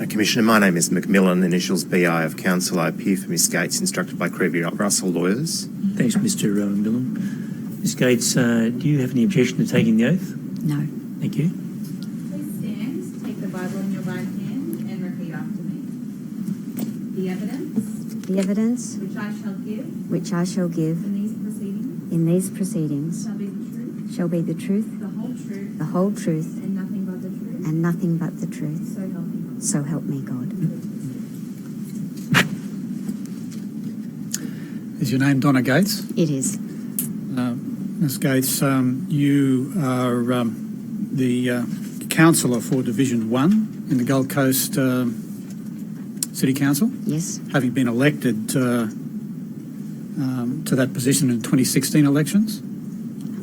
Commissioner, my name is McMillan, initials BI of Council. I appear for Ms Gates, instructed by Creevy Russell Lawyers. Thanks, Mr Millen. Ms Gates, do you have any objection to taking the oath? No. Thank you. Please stand, take the Bible in your right hand and repeat after me. The evidence which I shall give in these proceedings shall be the truth, the whole truth, and nothing but the truth. So help me God. Is your name Donna Gates? It is. Ms Gates, you are the councillor for Division 1 in the Gold Coast City Council? Yes. Having been elected to that position in 2016 elections?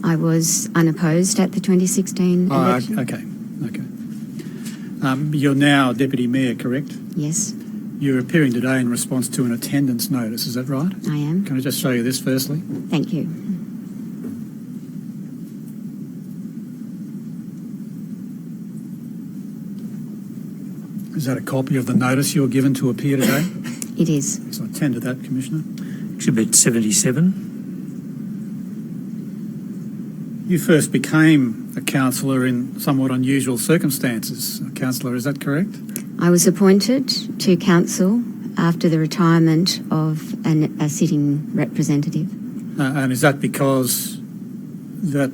I was unopposed at the 2016 election. Okay. You're now Deputy Mayor, correct? Yes. You're appearing today in response to an attendance notice, is that right? I am. Can I just show you this firstly? Thank you. Is that a copy of the notice you're given to appear today? It is. So attend to that, Commissioner. Exhibit 77. You first became a councillor in somewhat unusual circumstances. Councillor, is that correct? I was appointed to council after the retirement of a sitting representative. And is that because that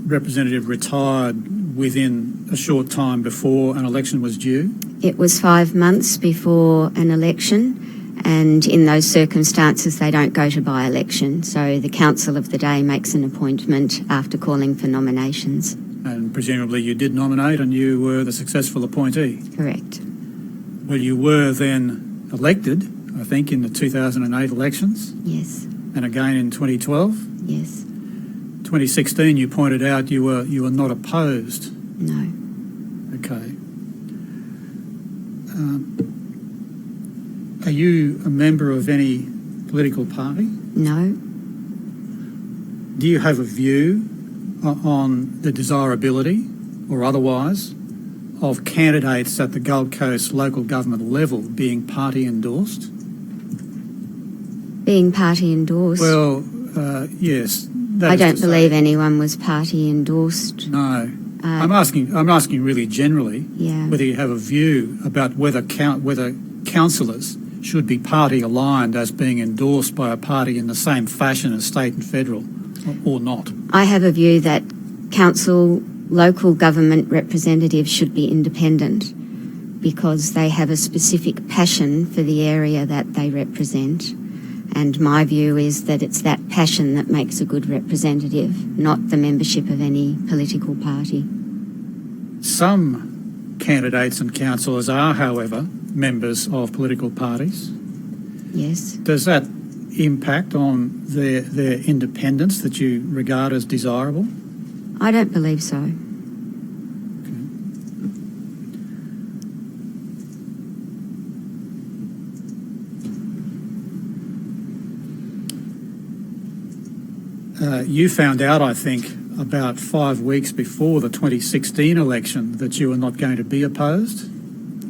representative retired within a short time before an election was due? It was 5 months before an election, and in those circumstances they don't go to by-election, so the council of the day makes an appointment after calling for nominations. And presumably you did nominate and you were the successful appointee? Correct. Well, you were then elected, I think, in the 2008 elections? Yes. And again in 2012? Yes. 2016 you pointed out you were not opposed. No. Okay. Are you a member of any political party? No. Do you have a view on the desirability or otherwise of candidates at the Gold Coast local government level being party endorsed? Being party endorsed? Well, yes. I don't believe anyone was party endorsed. No. I'm asking really generally whether you have a view about whether councillors should be party aligned as being endorsed by a party in the same fashion as state and federal, or not. I have a view that council, local government representatives should be independent because they have a specific passion for the area that they represent. And my view is that it's that passion that makes a good representative, not the membership of any political party. Some candidates and councillors are, however, members of political parties. Yes. Does that impact on their independence that you regard as desirable? I don't believe so. You found out, I think, about 5 weeks before the 2016 election that you were not going to be opposed?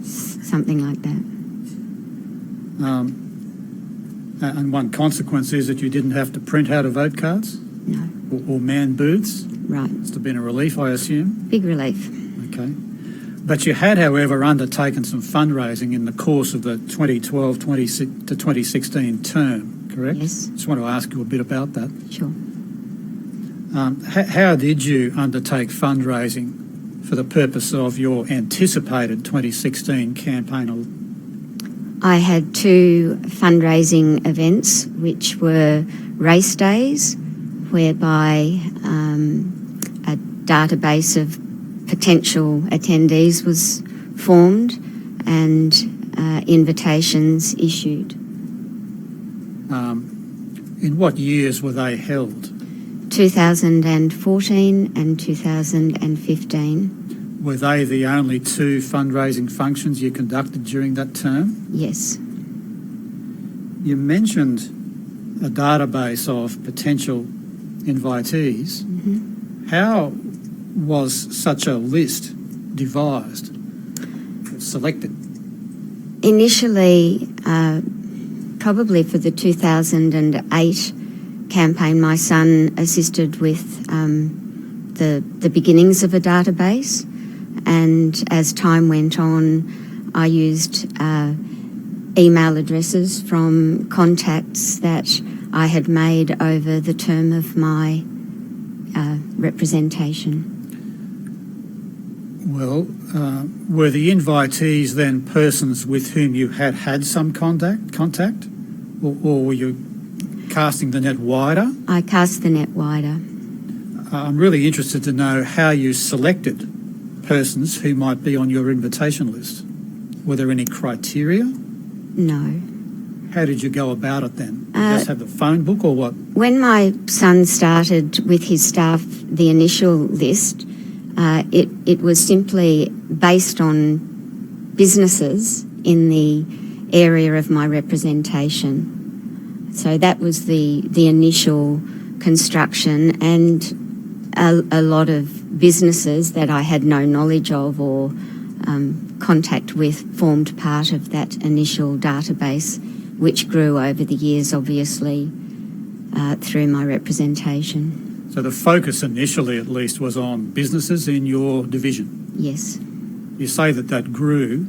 Something like that. And one consequence is that you didn't have to print out vote cards? No. Or man booths? Right. Must have been a relief, I assume? Big relief. Okay. But you had, however, undertaken some fundraising in the course of the 2012 to 2016 term, correct? Yes. Just want to ask you a bit about that. Sure. How did you undertake fundraising for the purpose of your anticipated 2016 campaign? I had 2 fundraising events, which were race days, whereby a database of potential attendees was formed and invitations issued. In what years were they held? 2014 and 2015. Were they the only 2 fundraising functions you conducted during that term? Yes. You mentioned a database of potential invitees. Mm-hmm. How was such a list devised, selected? Initially, probably for the 2008 campaign, my son assisted with the beginnings of a database, and as time went on, I used email addresses from contacts that I had made over the term of my representation. Well, were the invitees then persons with whom you had some contact, or were you casting the net wider? I cast the net wider. I'm really interested to know how you selected persons who might be on your invitation list. Were there any criteria? No. How did you go about it then? Did you just have the phone book or what? When my son started with his staff the initial list, it was simply based on businesses in the area of my representation. So that was the initial construction, and a lot of businesses that I had no knowledge of or contact with formed part of that initial database, which grew over the years, obviously, through my representation. So the focus initially, at least, was on businesses in your division? Yes. You say that grew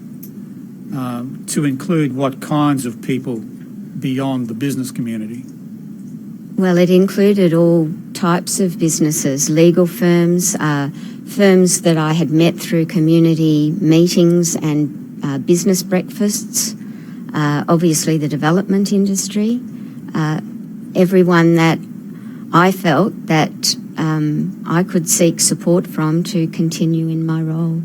to include what kinds of people beyond the business community? Well, it included all types of businesses, legal firms, firms that I had met through community meetings and business breakfasts, obviously the development industry, everyone that I felt that I could seek support from to continue in my role.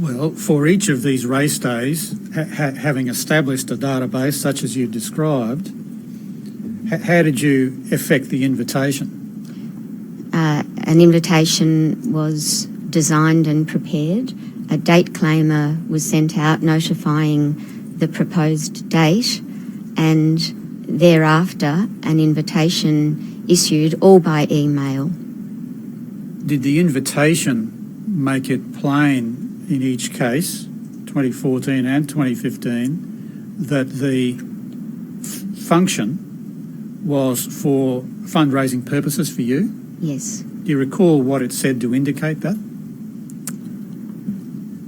Well, for each of these race days, having established a database such as you described, how did you effect the invitation? An invitation was designed and prepared. A date claimer was sent out notifying the proposed date, and thereafter an invitation issued, all by email. Did the invitation make it plain in each case, 2014 and 2015, that the function was for fundraising purposes for you? Yes. Do you recall what it said to indicate that?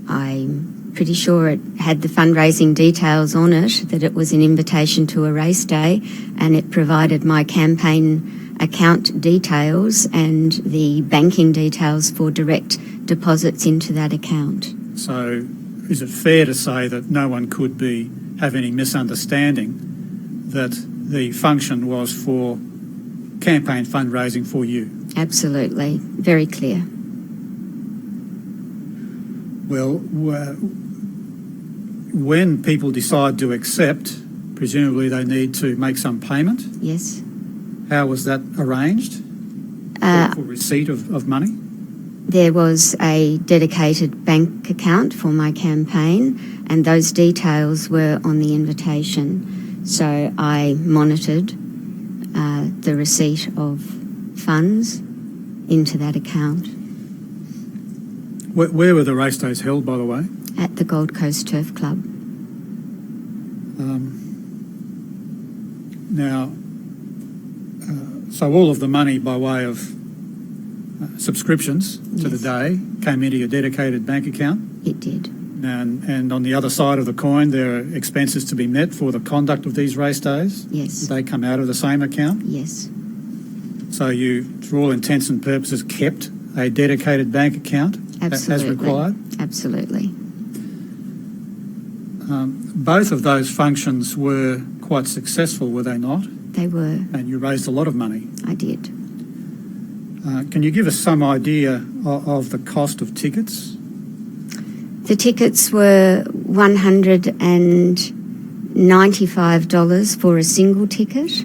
I'm pretty sure it had the fundraising details on it, that it was an invitation to a race day, and it provided my campaign account details and the banking details for direct deposits into that account. So is it fair to say that no one could have any misunderstanding that the function was for campaign fundraising for you? Absolutely. Very clear. Well, when people decide to accept, presumably they need to make some payment. Yes. How was that arranged for receipt of money? There was a dedicated bank account for my campaign, and those details were on the invitation. So I monitored the receipt of funds into that account. Where were the race days held, by the way? At the Gold Coast Turf Club. So all of the money by way of subscriptions to the day came into your dedicated bank account? It did. And on the other side of the coin, there are expenses to be met for the conduct of these race days? Yes. They come out of the same account? Yes. So you, for all intents and purposes, kept a dedicated bank account? Absolutely. As required? Absolutely. Both of those functions were quite successful, were they not? They were. And you raised a lot of money. I did. Can you give us some idea of the cost of tickets? The tickets were $195 for a single ticket.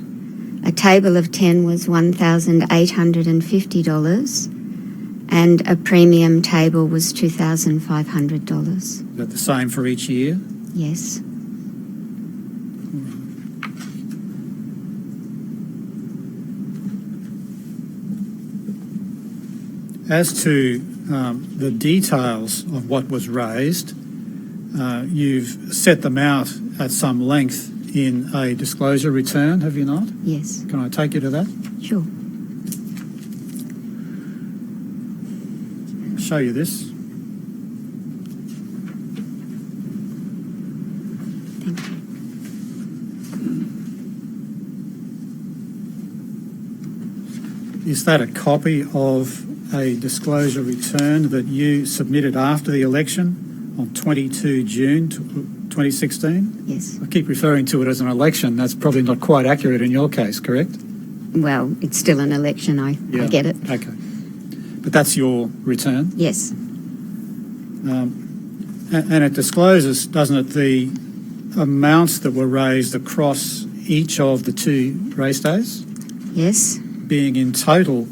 A table of 10 was $1,850, and a premium table was $2,500. Is that the same for each year? Yes. As to the details of what was raised, you've set them out at some length in a disclosure return, have you not? Yes. Can I take you to that? Sure. I'll show you this. Thank you. Is that a copy of a disclosure return that you submitted after the election on 22 June 2016? Yes. I keep referring to it as an election. That's probably not quite accurate in your case, correct? Well, it's still an election. I get it. Okay. But that's your return? Yes. And it discloses, doesn't it, the amounts that were raised across each of the 2 race days, Yes. being in total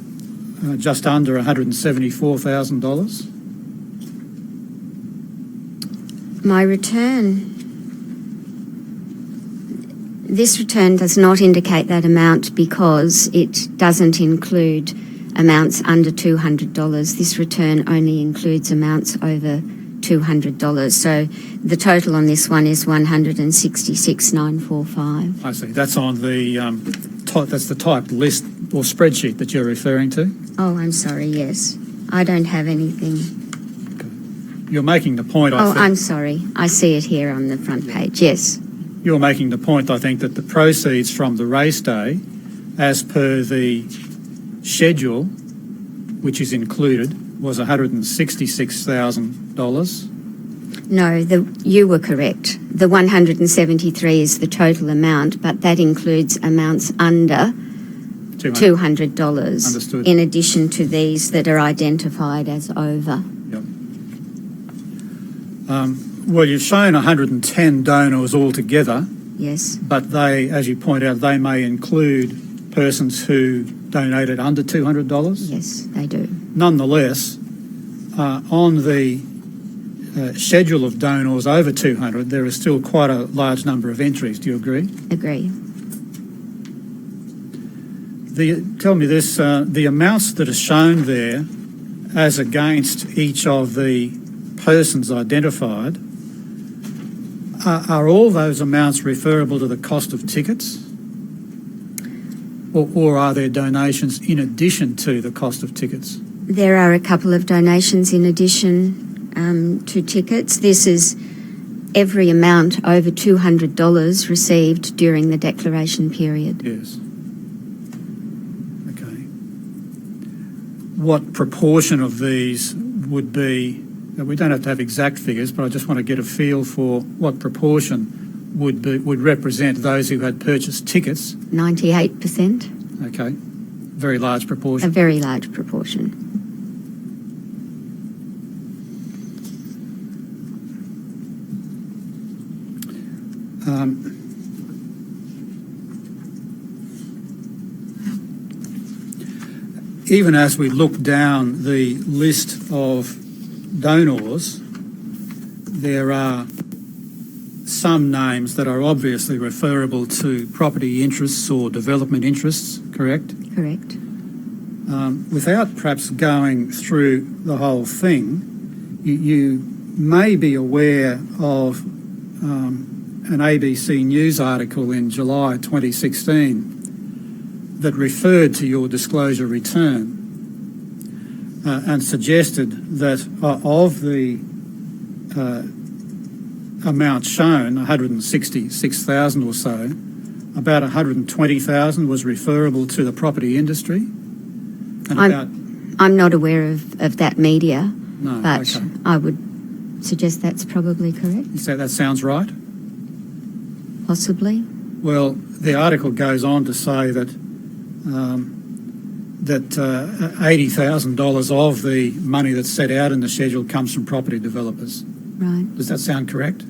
just under $174,000? My return. This return does not indicate that amount because it doesn't include amounts under $200. This return only includes amounts over $200. So the total on this one is $166,945. I see. That's on the that's the typed list or spreadsheet that you're referring to. Oh, I'm sorry. Yes, I don't have anything. You're making the point. I think, I'm sorry. I see it here on the front page. Yes. You're making the point, I think, that the proceeds from the race day, as per the schedule, which is included, was $166,000. No, you were correct. The 173 is the total amount, but that includes amounts under $200. Understood. In addition to these that are identified as over. Yep. Well, you've shown 110 donors altogether, Yes. but they, as you point out, they may include persons who donated under $200. Yes, they do. Nonetheless, on the schedule of donors over 200, there is still quite a large number of entries. Do you agree? Agree. Tell me this, the amounts that are shown there as against each of the persons identified, are all those amounts referable to the cost of tickets? Or are there donations in addition to the cost of tickets? There are a couple of donations in addition to tickets. This is every amount over $200 received during the declaration period. Yes. Okay. What proportion of these would be, we don't have to have exact figures, but I just want to get a feel for what proportion would represent those who had purchased tickets? 98%. Okay. Very large proportion. A very large proportion. Even as we look down the list of donors, there are some names that are obviously referable to property interests or development interests, correct? Correct. Without perhaps going through the whole thing, you may be aware of an ABC News article in July 2016 that referred to your disclosure return and suggested that of the amount shown, 166,000 or so, about 120,000 was referable to the property industry. And I'm not aware of that media, no, but okay. I would suggest that's probably correct. You say that sounds right? Possibly. Well, the article goes on to say that $80,000 of the money that's set out in the schedule comes from property developers. Right. Does that sound correct?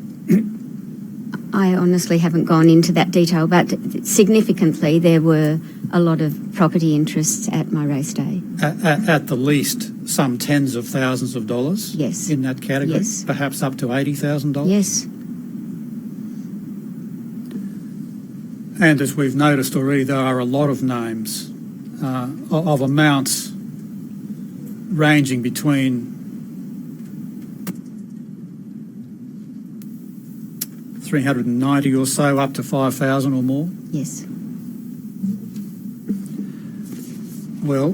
I honestly haven't gone into that detail, but significantly there were a lot of property interests at my race day. At the least, some tens of thousands of dollars. Yes. In that category. Yes. Perhaps up to $80,000. Yes. And as we've noticed already, there are a lot of names of amounts ranging between 390 or so, up to 5,000 or more? Yes. Well,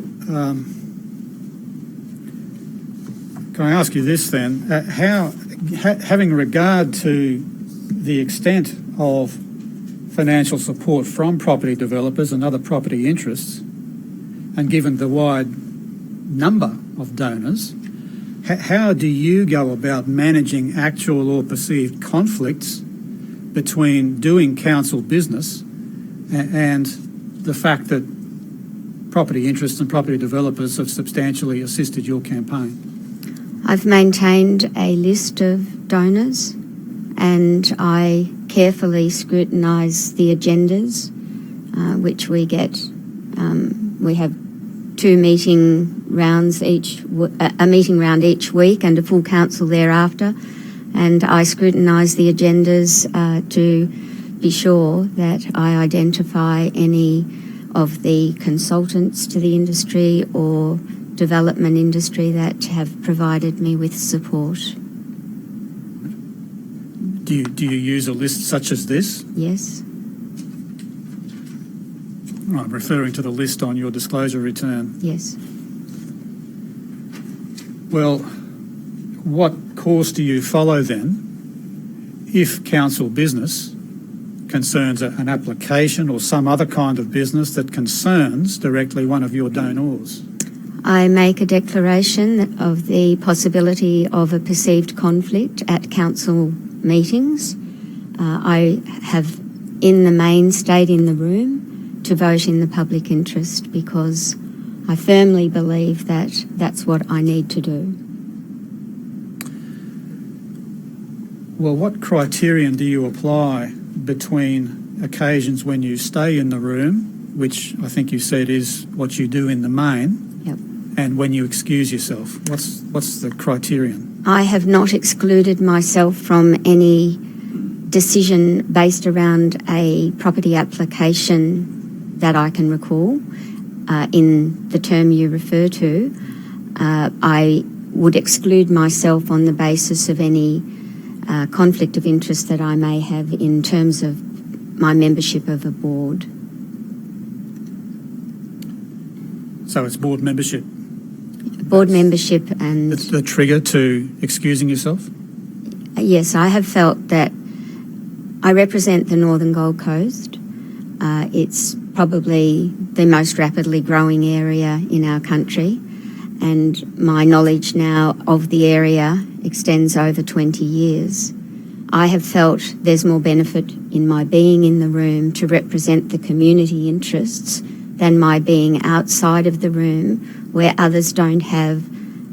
can I ask you this then? Having regard to the extent of financial support from property developers and other property interests, and given the wide number of donors, how do you go about managing actual or perceived conflicts between doing council business and the fact that property interests and property developers have substantially assisted your campaign? I've maintained a list of donors and I carefully scrutinise the agendas which we get. We have 2 meeting rounds a meeting round each week and a full council thereafter, and I scrutinise the agendas to be sure that I identify any of the consultants to the industry or development industry that have provided me with support. Do you use a list such as this? Yes. I'm referring to the list on your disclosure return. Yes. Well, what course do you follow then if council business concerns an application or some other kind of business that concerns directly one of your donors? I make a declaration of the possibility of a perceived conflict at council meetings. I have in the main stayed in the room to vote in the public interest because I firmly believe that that's what I need to do. Well, what criterion do you apply between occasions when you stay in the room, which I think you said is what you do in the main, Yep. and when you excuse yourself? What's the criterion? I have not excluded myself from any decision based around a property application that I can recall in the term you refer to. I would exclude myself on the basis of any conflict of interest that I may have in terms of my membership of a board. So it's board membership? Board membership and... The trigger to excusing yourself? Yes, I have felt that I represent the Northern Gold Coast. It's probably the most rapidly growing area in our country, and my knowledge now of the area extends over 20 years. I have felt there's more benefit in my being in the room to represent the community interests than my being outside of the room where others don't have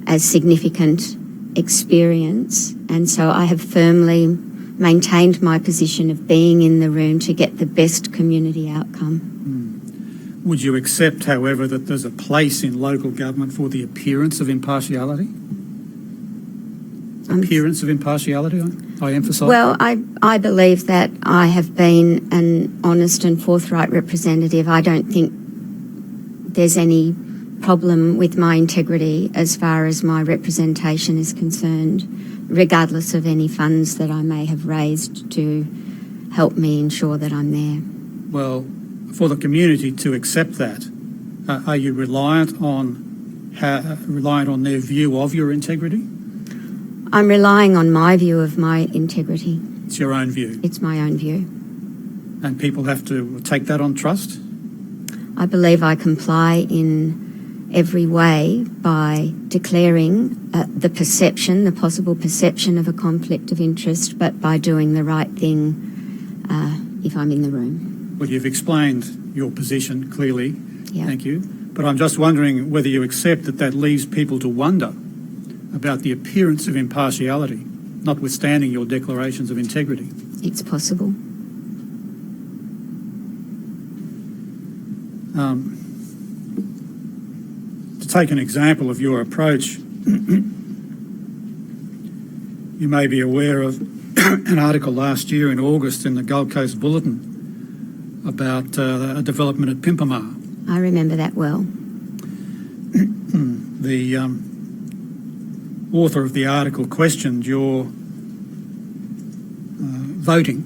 as significant experience. And so I have firmly maintained my position of being in the room to get the best community outcome. Would you accept, however, that there's a place in local government for the appearance of impartiality? Appearance of impartiality, I emphasise. Well, I believe that I have been an honest and forthright representative. I don't think there's any problem with my integrity as far as my representation is concerned, regardless of any funds that I may have raised to help me ensure that I'm there. Well, for the community to accept that, are you reliant on their view of your integrity? I'm relying on my view of my integrity. It's your own view? It's my own view. And people have to take that on trust? I believe I comply in every way by declaring the possible perception of a conflict of interest, but by doing the right thing if I'm in the room. Well, you've explained your position clearly, Yep. Thank you. But I'm just wondering whether you accept that leaves people to wonder about the appearance of impartiality, notwithstanding your declarations of integrity. It's possible. To take an example of your approach, you may be aware of an article last year in August in the Gold Coast Bulletin about a development at Pimpamar. I remember that well. The author of the article questioned your voting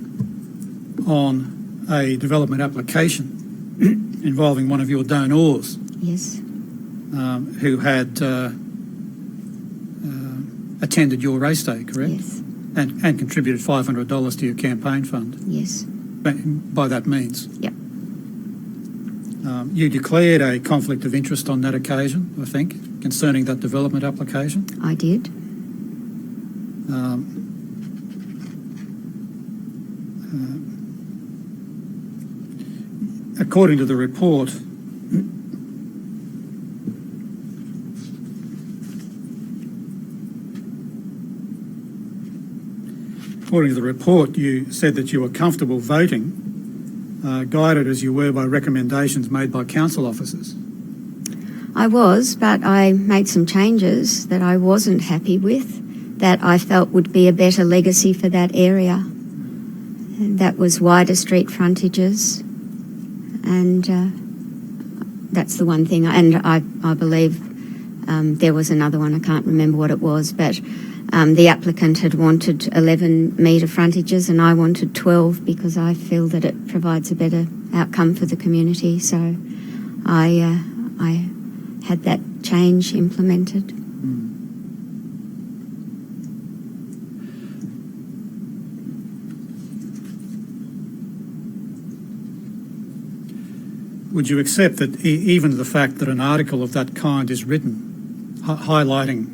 on a development application involving one of your donors Yes. who had attended your race day, correct? Yes. And contributed $500 to your campaign fund Yes. by that means. Yep. You declared a conflict of interest on that occasion, I think, concerning that development application. I did. According to the report, you said that you were comfortable voting, guided as you were by recommendations made by council officers. I was, but I made some changes that I wasn't happy with, that I felt would be a better legacy for that area. And that was wider street frontages, and that's the one thing. And I believe there was another one, I can't remember what it was, but the applicant had wanted 11-metre frontages and I wanted 12 because I feel that it provides a better outcome for the community. So I had that change implemented. Would you accept that even the fact that an article of that kind is written, highlighting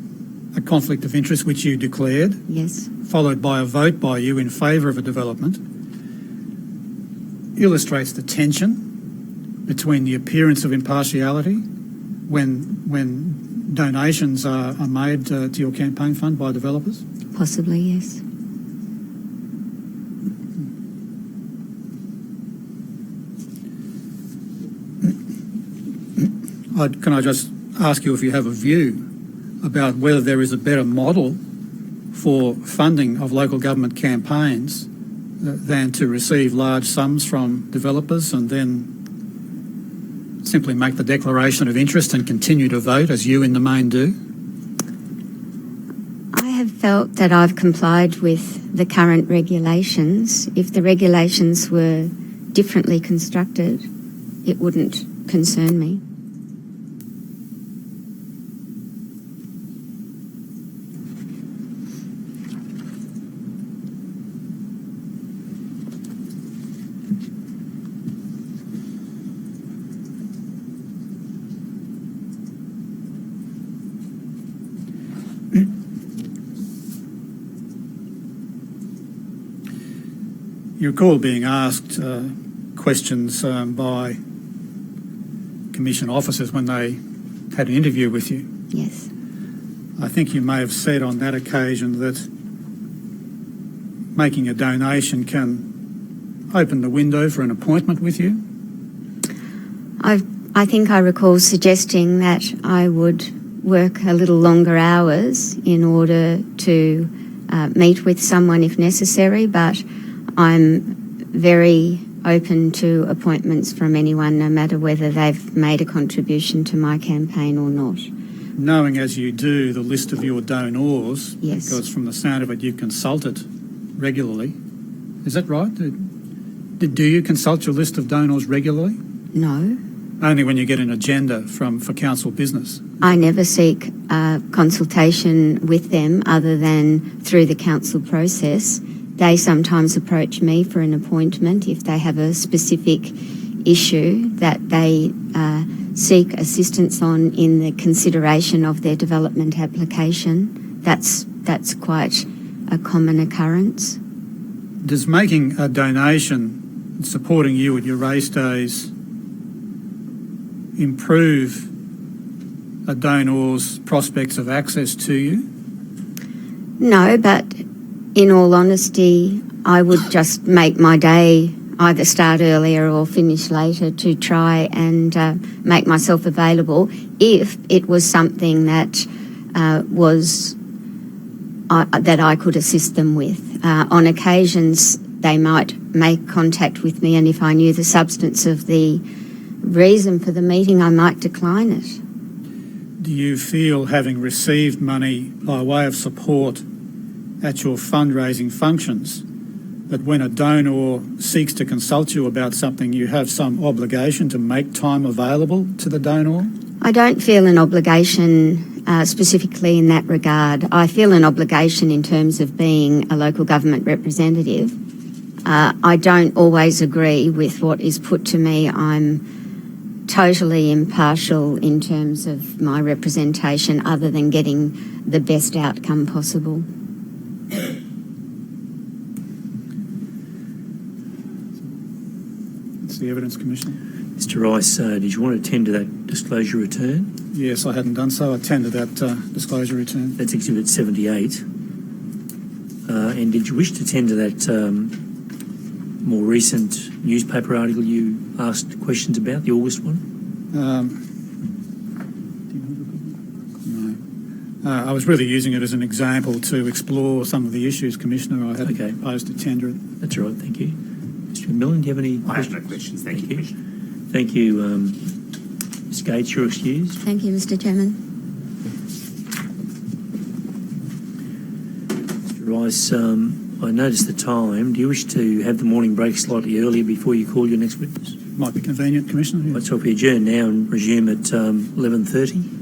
a conflict of interest which you declared, Yes. followed by a vote by you in favour of a development, illustrates the tension between the appearance of impartiality when donations are made to your campaign fund by developers? Possibly, yes. Can I just ask you if you have a view about whether there is a better model for funding of local government campaigns than to receive large sums from developers and then simply make the declaration of interest and continue to vote as you in the main do? I have felt that I've complied with the current regulations. If the regulations were differently constructed, it wouldn't concern me. You recall being asked questions by Commission officers when they had an interview with you. Yes. I think you may have said on that occasion that making a donation can open the window for an appointment with you. I think I recall suggesting that I would work a little longer hours in order to meet with someone if necessary, but I'm very open to appointments from anyone, no matter whether they've made a contribution to my campaign or not. Knowing as you do the list of your donors, Yes. because from the sound of it you consult it regularly. Is that right? Do you consult your list of donors regularly? No. Only when you get an agenda for council business? I never seek consultation with them other than through the council process. They sometimes approach me for an appointment if they have a specific issue that they seek assistance on in the consideration of their development application. That's quite a common occurrence. Does making a donation, supporting you at your race days, improve a donor's prospects of access to you? No, but in all honesty, I would just make my day either start earlier or finish later to try and make myself available if it was something that that I could assist them with. On occasions, they might make contact with me, and if I knew the substance of the reason for the meeting, I might decline it. Do you feel, having received money by way of support at your fundraising functions, that when a donor seeks to consult you about something, you have some obligation to make time available to the donor? I don't feel an obligation specifically in that regard. I feel an obligation in terms of being a local government representative. I don't always agree with what is put to me. I'm totally impartial in terms of my representation, other than getting the best outcome possible. That's the evidence, Commissioner. Mr Rice, did you want to attend to that disclosure return? Yes, I hadn't done so. I attended that disclosure return. That's Exhibit 78. And did you wish to attend to that more recent newspaper article you asked questions about, the August one? No. I was really using it as an example to explore some of the issues, Commissioner. I hadn't proposed to tender it. That's all right, thank you. Mr Millen, do you have any questions? I have no questions. Thank you, Commissioner. Thank you. Ms Gates, you're excused. Thank you, Mr Chairman. Mr Rice, I noticed the time. Do you wish to have the morning break slightly earlier before you call your next witness? Might be convenient, Commissioner. Yeah. So if we adjourn now and resume at 11:30.